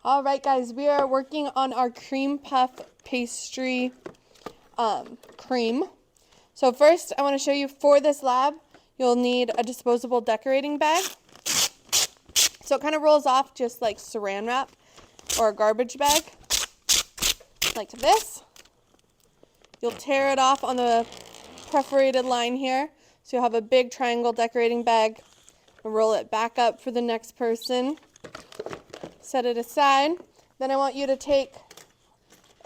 All right, guys, we are working on our cream puff pastry cream. So first, I want to show you for this lab, you'll need a disposable decorating bag. So it kind of rolls off just like saran wrap or a garbage bag, like this. You'll tear it off on the perforated line here. So you'll have a big triangle decorating bag and roll it back up for the next person. Set it aside. Then I want you to take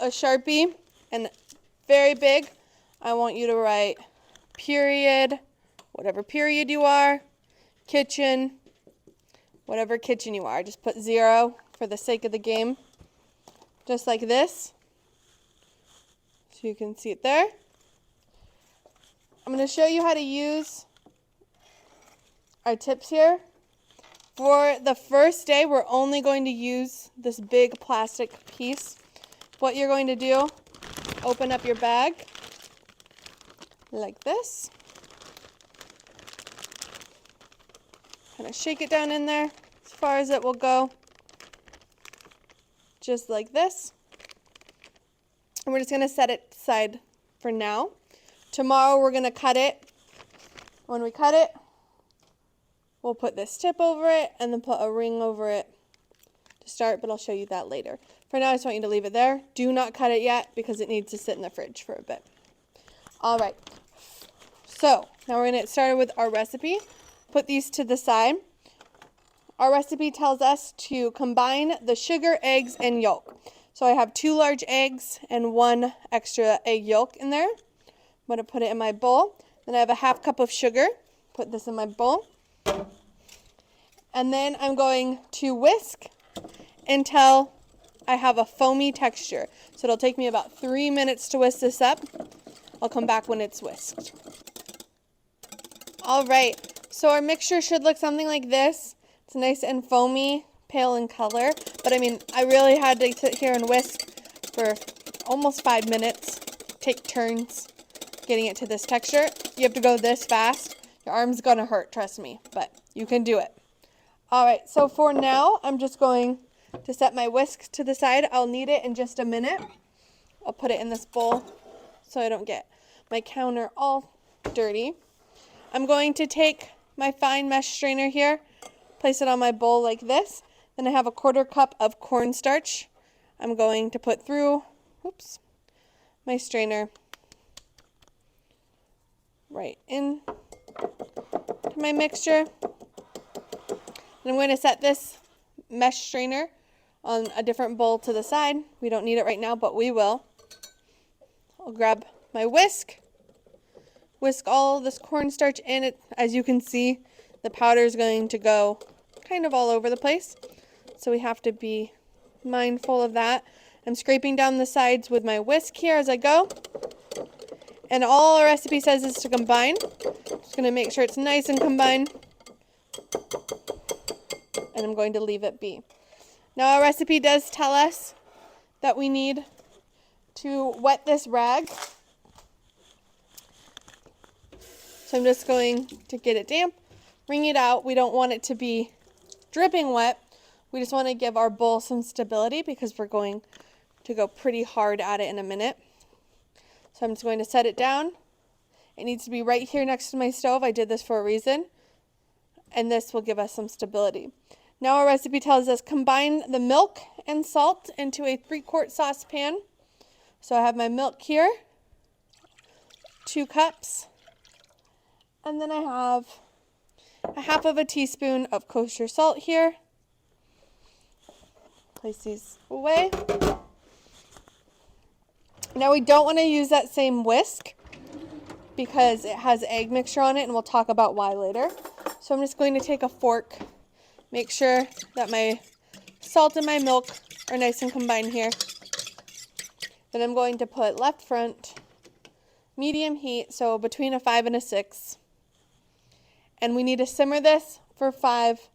a Sharpie and very big, I want you to write period, whatever period you are, kitchen, whatever kitchen you are. Just put 0 for the sake of the game. Just like this. So you can see it there. I'm going to show you how to use our tips here. For the first day, we're only going to use this big plastic piece. What you're going to do, open up your bag like this. Kind of shake it down in there as far as it will go. Just like this. And we're just going to set it aside for now. Tomorrow we're going to cut it. When we cut it, we'll put this tip over it and then put a ring over it to start, but I'll show you that later. For now, I just want you to leave it there. Do not cut it yet because it needs to sit in the fridge for a bit. All right, so now we're going to get started with our recipe. Put these to the side. Our recipe tells us to combine the sugar, eggs, and yolk. So I have 2 large eggs and 1 extra egg yolk in there. I'm going to put it in my bowl. Then I have a ½ cup of sugar. Put this in my bowl. And then I'm going to whisk until I have a foamy texture. So it'll take me about 3 minutes to whisk this up. I'll come back when it's whisked. All right, so our mixture should look something like this. It's nice and foamy, pale in color. But I mean, I really had to sit here and whisk for almost 5 minutes. Take turns getting it to this texture. You have to go this fast. Your arm's gonna hurt, trust me, but you can do it. All right, so for now, I'm just going to set my whisk to the side. I'll need it in just a minute. I'll put it in this bowl so I don't get my counter all dirty. I'm going to take my fine mesh strainer here, place it on my bowl like this. Then I have a ½ cup of cornstarch. I'm going to put through, my strainer right in to my mixture. And I'm going to set this mesh strainer on a different bowl to the side. We don't need it right now, but we will. I'll grab my whisk all this cornstarch in it. As you can see, the powder is going to go kind of all over the place. So we have to be mindful of that. I'm scraping down the sides with my whisk here as I go. And all our recipe says is to combine. Just going to make sure it's nice and combined. And I'm going to leave it be. Now our recipe does tell us that we need to wet this rag. So I'm just going to get it damp, wring it out. We don't want it to be dripping wet. We just want to give our bowl some stability because we're going to go pretty hard at it in a minute. So I'm just going to set it down. It needs to be right here next to my stove. I did this for a reason. And this will give us some stability. Now our recipe tells us combine the milk and salt into a 3-quart saucepan. So I have my milk here, 2 cups. And then I have a ½ teaspoon of kosher salt here. Place these away. Now we don't want to use that same whisk because it has egg mixture on it, and we'll talk about why later. So I'm just going to take a fork, make sure that my salt and my milk are nice and combined here. Then I'm going to put left front, medium heat, so between a 5 and a 6. And we need to simmer this for 5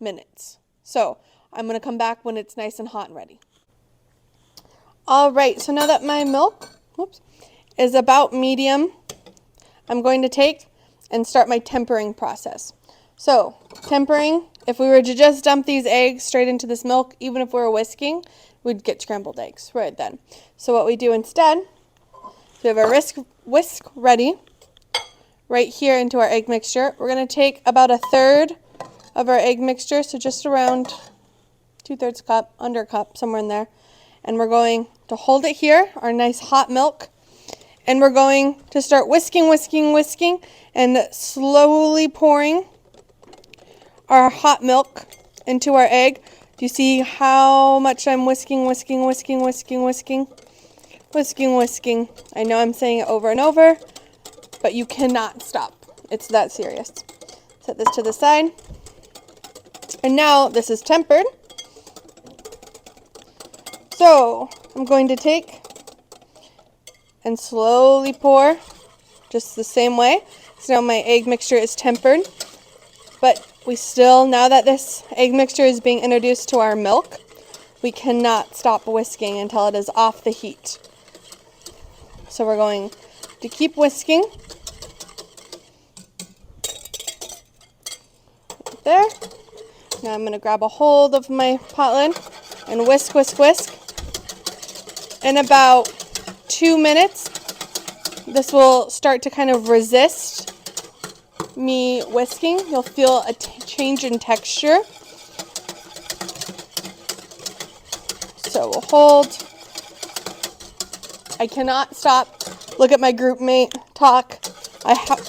minutes. So I'm going to come back when it's nice and hot and ready. All right, so now that my milk is about medium, I'm going to take and start my tempering process. So tempering, if we were to just dump these eggs straight into this milk, even if we were whisking, we'd get scrambled eggs right then. So what we do instead, we have our whisk ready right here into our egg mixture. We're going to take about a third of our egg mixture, so just around 2/3 cup, under a cup, somewhere in there. And we're going to hold it here, our nice hot milk, and we're going to start whisking, whisking, whisking, and slowly pouring our hot milk into our egg. Do you see how much I'm whisking, whisking, whisking, whisking, whisking? Whisking, whisking. I know I'm saying it over and over, but you cannot stop. It's that serious. Set this to the side. And now this is tempered. So I'm going to take and slowly pour just the same way. So now my egg mixture is tempered, but we still, now that this egg mixture is being introduced to our milk, we cannot stop whisking until it is off the heat. So we're going to keep whisking. Right there. Now I'm going to grab a hold of my pot lid and whisk, whisk, whisk. In about 2 minutes, this will start to kind of resist me whisking. You'll feel a change in texture. So we'll hold. I cannot stop. Look at my group mate talk. I have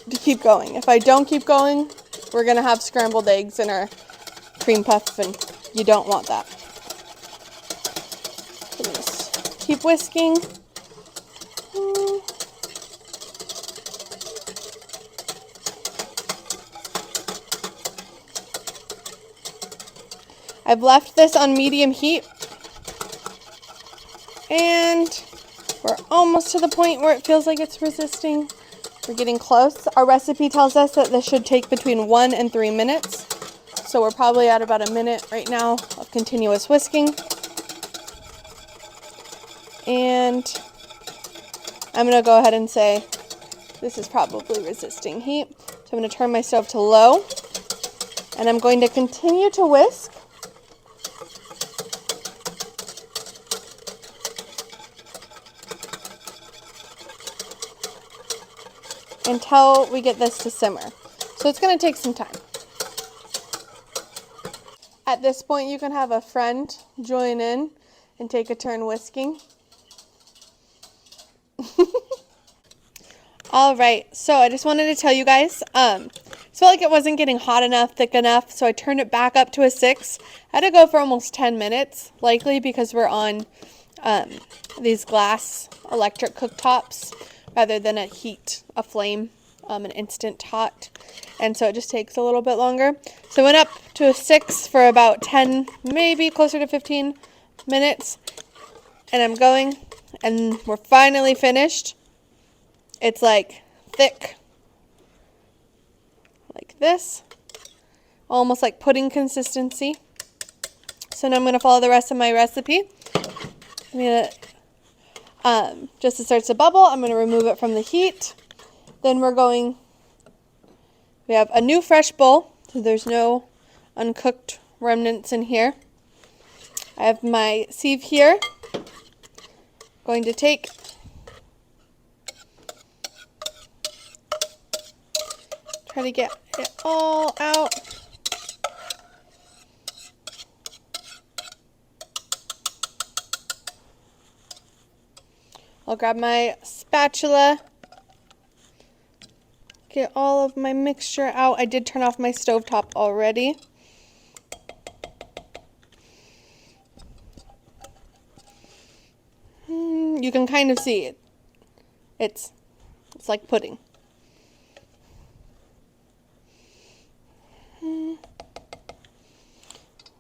to keep going. If I don't keep going, we're going to have scrambled eggs in our cream puff, and you don't want that. So just keep whisking. I've left this on medium heat, and we're almost to the point where it feels like it's resisting. We're getting close. Our recipe tells us that this should take between 1 and 3 minutes. So we're probably at about a minute right now of continuous whisking. And I'm going to go ahead and say this is probably resisting heat. So I'm going to turn my stove to low, and I'm going to continue to whisk until we get this to simmer. So it's going to take some time. At this point, you can have a friend join in and take a turn whisking. All right, so I just wanted to tell you guys, I felt like it wasn't getting hot enough, thick enough, so I turned it back up to a 6. I had to go for almost 10 minutes, likely because we're on these glass electric cooktops rather than a flame, an instant hot. And so it just takes a little bit longer. So I went up to a 6 for about 10, maybe closer to 15 minutes. And I'm going, and we're finally finished. It's like thick, like this, almost like pudding consistency. So now I'm going to follow the rest of my recipe. I'm going to, just as it starts to bubble, I'm going to remove it from the heat. Then we have a new fresh bowl, so there's no uncooked remnants in here. I have my sieve here. Going to take try to get it all out. I'll grab my spatula, get all of my mixture out. I did turn off my stovetop already. You can kind of see it. It's like pudding.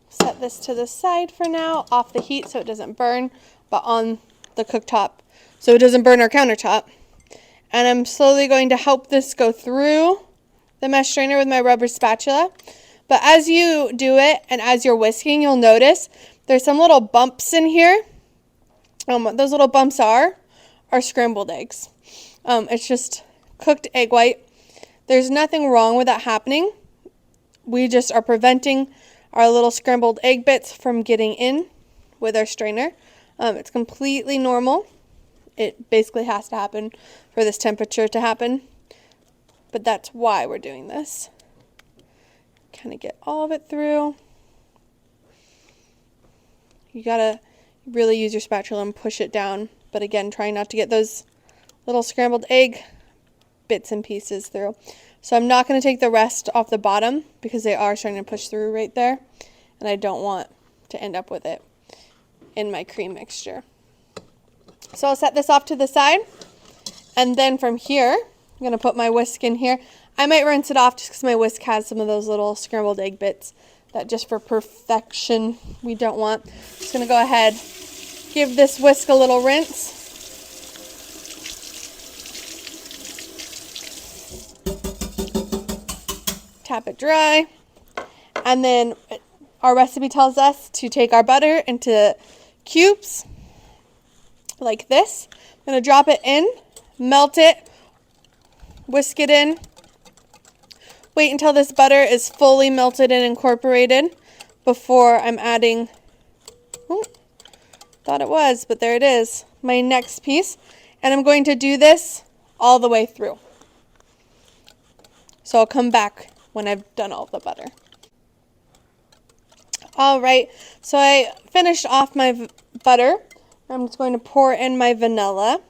Set this to the side for now, off the heat so it doesn't burn, but on the cooktop so it doesn't burn our countertop. And I'm slowly going to help this go through the mesh strainer with my rubber spatula. But as you do it and as you're whisking, you'll notice there's some little bumps in here. What those little bumps are scrambled eggs. It's just cooked egg white. There's nothing wrong with that happening. we just are preventing our little scrambled egg bits from getting in with our strainer. It's completely normal. It basically has to happen for this temperature to happen, but that's why we're doing this. Kind of get all of it through. You gotta really use your spatula and push it down, but again, try not to get those little scrambled egg bits and pieces through. So I'm not going to take the rest off the bottom because they are starting to push through right there, and I don't want to end up with it in my cream mixture. So I'll set this off to the side, and then from here I'm going to put my whisk in here. I might rinse it off just because my whisk has some of those little scrambled egg bits that just for perfection we don't want. Just going to go ahead, give this whisk a little rinse. Tap it dry, and then our recipe tells us to take our butter into cubes like this. I'm going to drop it in, melt it, whisk it in. Wait until this butter is fully melted and incorporated before I'm adding, thought it was, but there it is, my next piece. And I'm going to do this all the way through. So I'll come back when I've done all the butter. All right, so I finished off my butter. I'm just going to pour in my vanilla.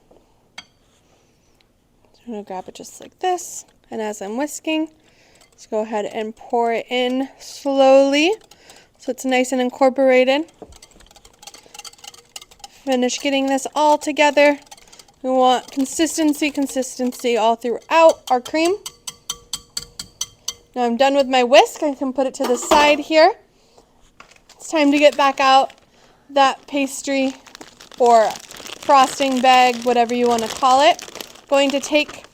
I'm going to grab it just like this, and as I'm whisking, let's go ahead and pour it in slowly so it's nice and incorporated. Finish getting this all together. We want consistency all throughout our cream. Now I'm done with my whisk. I can put it to the side here. It's time to get back out that pastry or frosting bag, whatever you want to call it. Going to take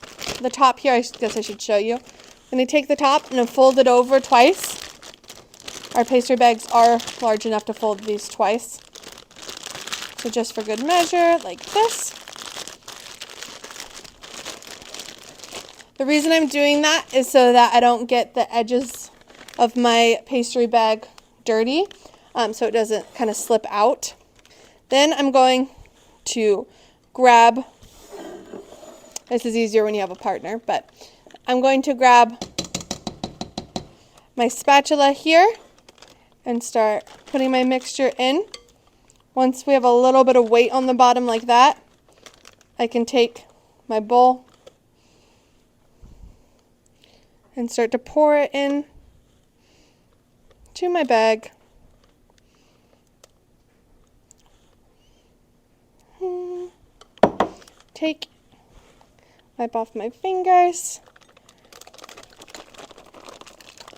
the top here, I guess I should show you. I'm going to take the top and then fold it over twice. Our pastry bags are large enough to fold these twice. So just for good measure, like this. The reason I'm doing that is so that I don't get the edges of my pastry bag dirty, so it doesn't kind of slip out. Then I'm going to grab, this is easier when you have a partner, but I'm going to grab my spatula here and start putting my mixture in. Once we have a little bit of weight on the bottom like that, I can take my bowl and start to pour it in to my bag. Wipe off my fingers,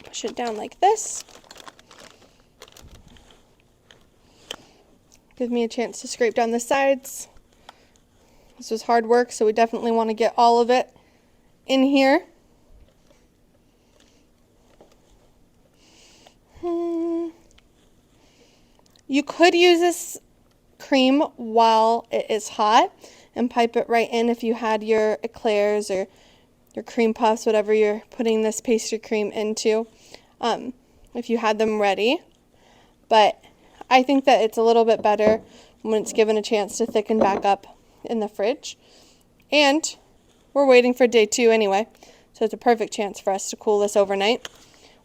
push it down like this. Give me a chance to scrape down the sides. This was hard work, so we definitely want to get all of it in here. You could use this cream while it is hot and pipe it right in if you had your eclairs or your cream puffs, whatever you're putting this pastry cream into, if you had them ready. But I think that it's a little bit better when it's given a chance to thicken back up in the fridge. And we're waiting for day 2 anyway, so it's a perfect chance for us to cool this overnight,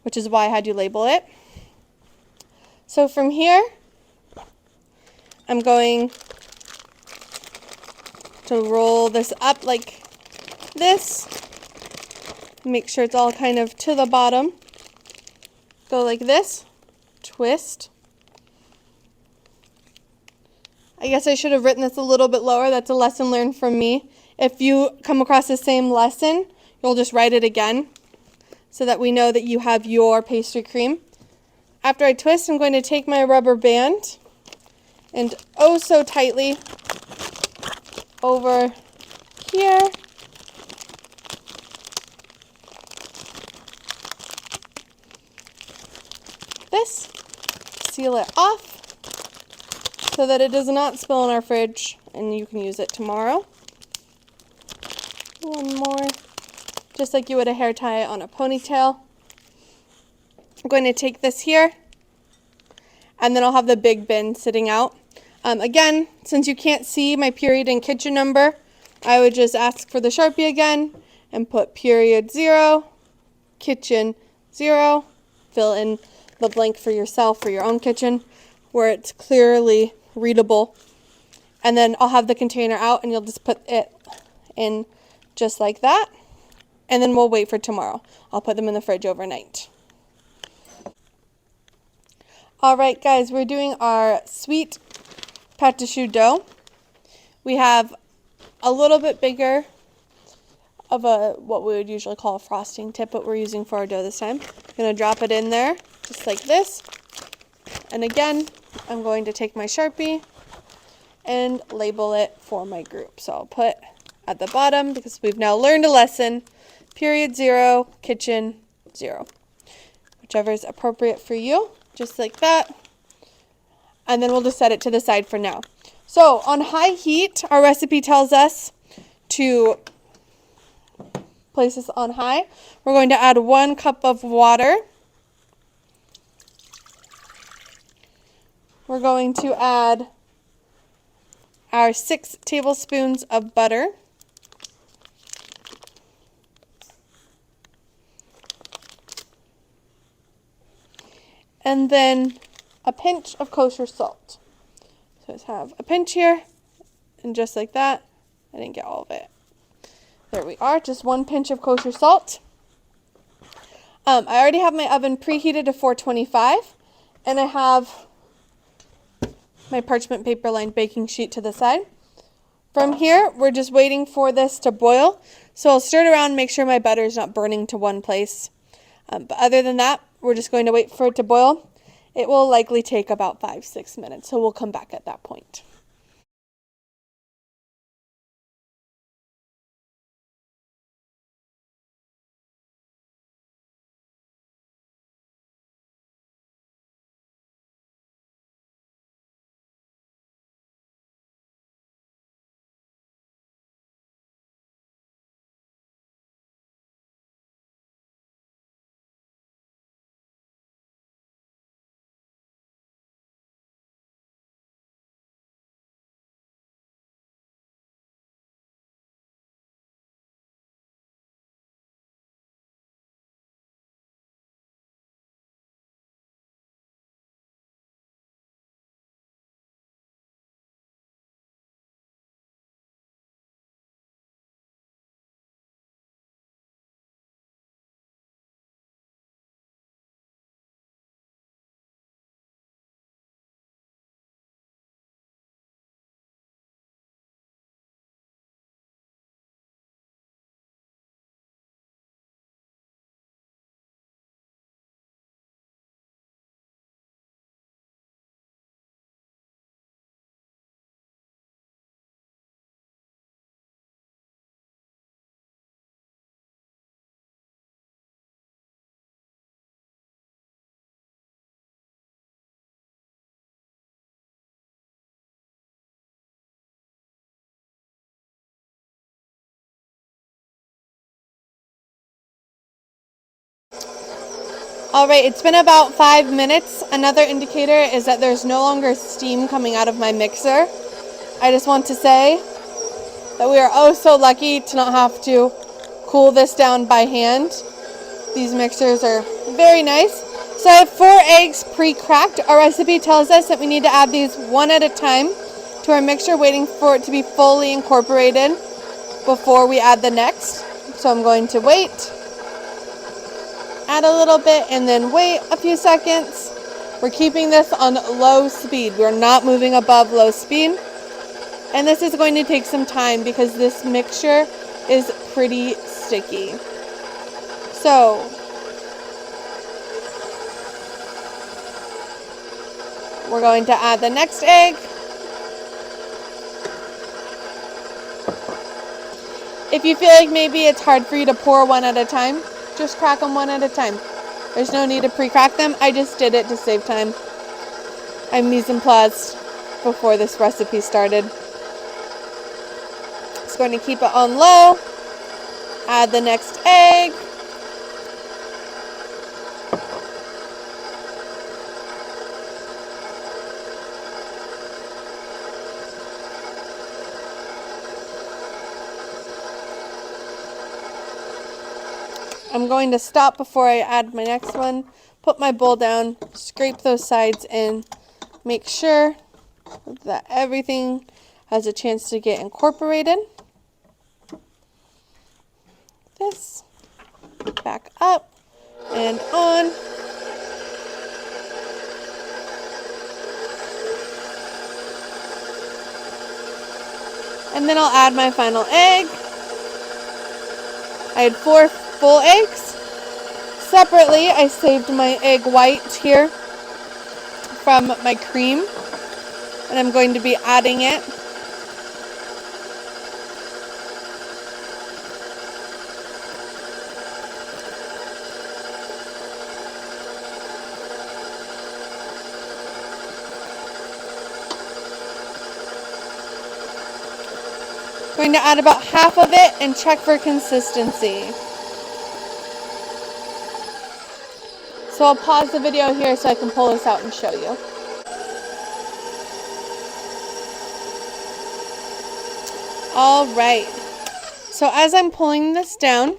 which is why I had you label it. So from here, I'm going to roll this up like this. Make sure it's all kind of to the bottom. Go like this, twist. I guess I should have written this a little bit lower. That's a lesson learned from me. If you come across the same lesson, you'll just write it again so that we know that you have your pastry cream. After I twist, I'm going to take my rubber band and oh so tightly over here. This, seal it off so that it does not spill in our fridge and you can use it tomorrow. One more, just like you would a hair tie on a ponytail. I'm going to take this here, and then I'll have the big bin sitting out. Again, since you can't see my period and kitchen number, I would just ask for the Sharpie again and put period 0, kitchen 0, fill in the blank for yourself for your own kitchen where it's clearly readable. And then I'll have the container out and you'll just put it in just like that. And then we'll wait for tomorrow. I'll put them in the fridge overnight. All right, guys, we're doing our sweet pâte de choux dough. We have a little bit bigger of what we would usually call a frosting tip, but we're using for our dough this time. I'm going to drop it in there just like this. And again, I'm going to take my Sharpie and label it for my group. So I'll put at the bottom, because we've now learned a lesson, period 0, kitchen 0. Whichever is appropriate for you, just like that. And then we'll just set it to the side for now. So on high heat, our recipe tells us to place this on high. We're going to add 1 cup of water. We're going to add our 6 tablespoons of butter. And then a pinch of kosher salt. So let's have a pinch here, and just like that. I didn't get all of it. There we are, just 1 pinch of kosher salt. I already have my oven preheated to 425, and I have my parchment paper lined baking sheet to the side. From here, we're just waiting for this to boil. So I'll stir it around, make sure my butter is not burning to one place. But other than that, we're just going to wait for it to boil. It will likely take about 5-6 minutes, so we'll come back at that point. All right, it's been about 5 minutes. Another indicator is that there's no longer steam coming out of my mixer. I just want to say that we are oh so lucky to not have to cool this down by hand. These mixers are very nice. So I have 4 eggs pre-cracked. Our recipe tells us that we need to add these one at a time to our mixture, waiting for it to be fully incorporated before we add the next. So I'm going to wait, add a little bit, and then wait a few seconds. We're keeping this on low speed. We're not moving above low speed. And this is going to take some time because this mixture is pretty sticky. So we're going to add the next egg. If you feel like maybe it's hard for you to pour one at a time, just crack them one at a time. There's no need to pre-crack them. I just did it to save time. I mise en place before this recipe started. Just going to keep it on low. Add the next egg. I'm going to stop before I add my next one, put my bowl down, scrape those sides in, make sure that everything has a chance to get incorporated. This, back up and on. And then I'll add my final egg. I had 4 full eggs. Separately, I saved my egg white here from my cream, and I'm going to be adding it. Going to add about half of it and check for consistency. So I'll pause the video here so I can pull this out and show you. All right. So as I'm pulling this down,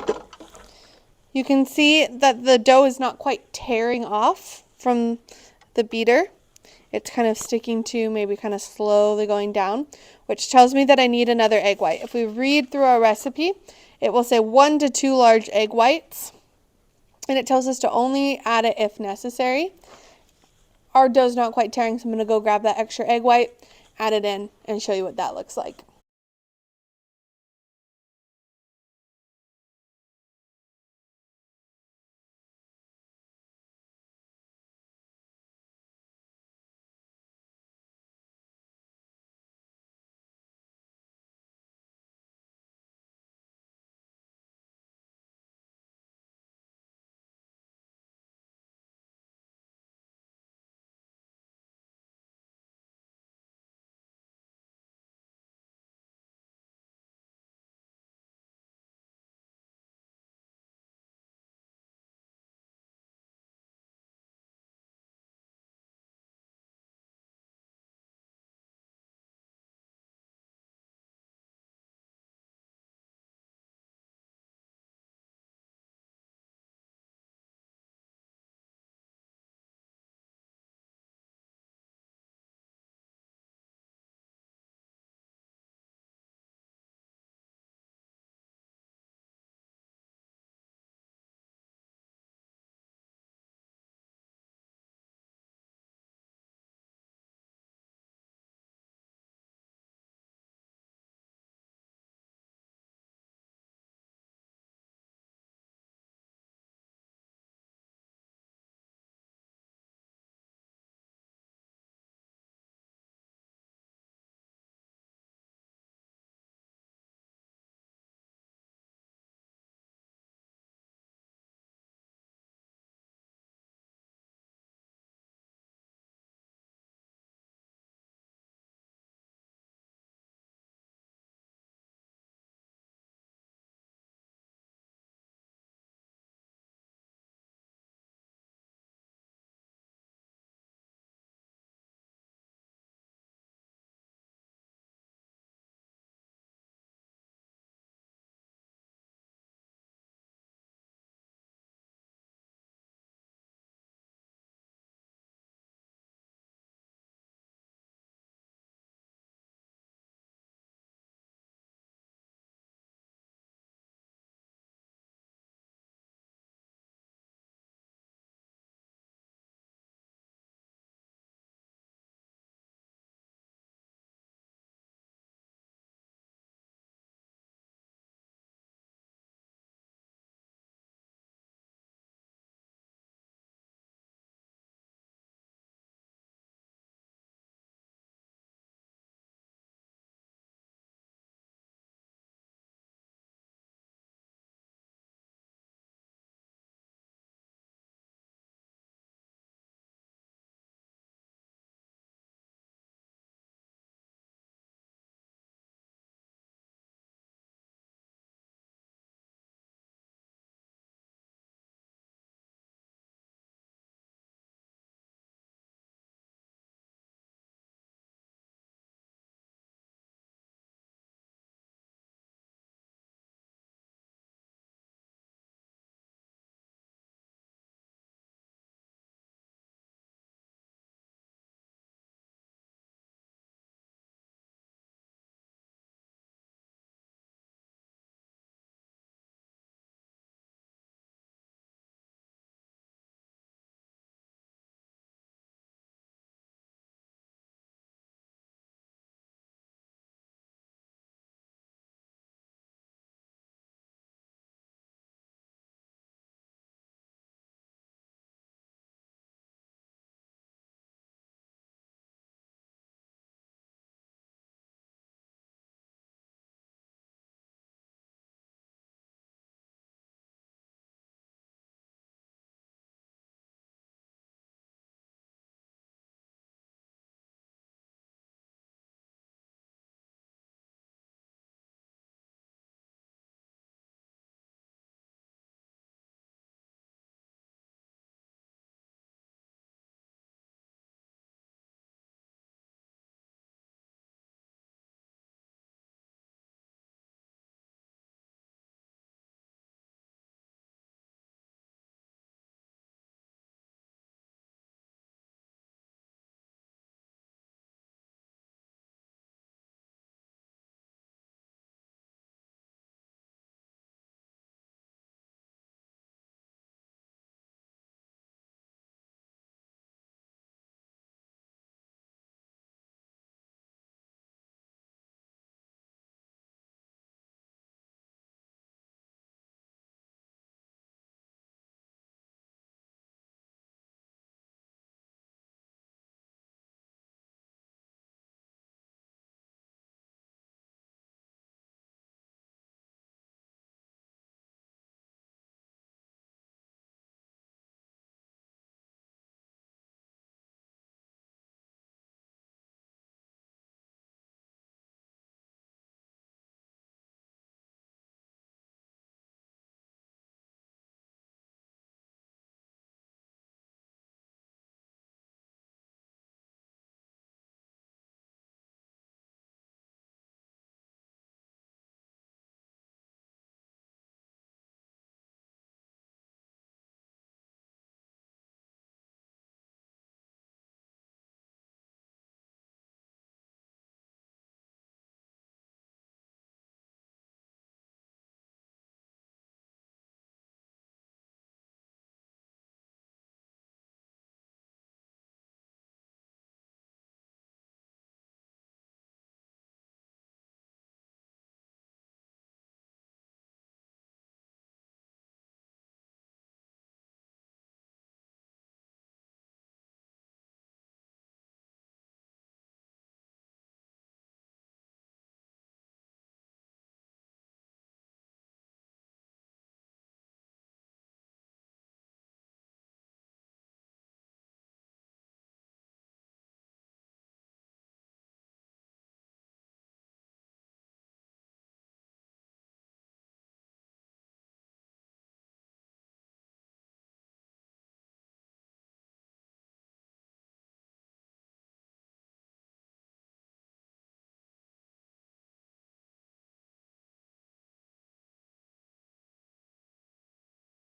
you can see that the dough is not quite tearing off from the beater. It's kind of sticking to, maybe kind of slowly going down, which tells me that I need another egg white. If we read through our recipe, it will say 1 to 2 large egg whites, and it tells us to only add it if necessary. Our dough's not quite tearing, so I'm going to go grab that extra egg white, add it in, and show you what that looks like.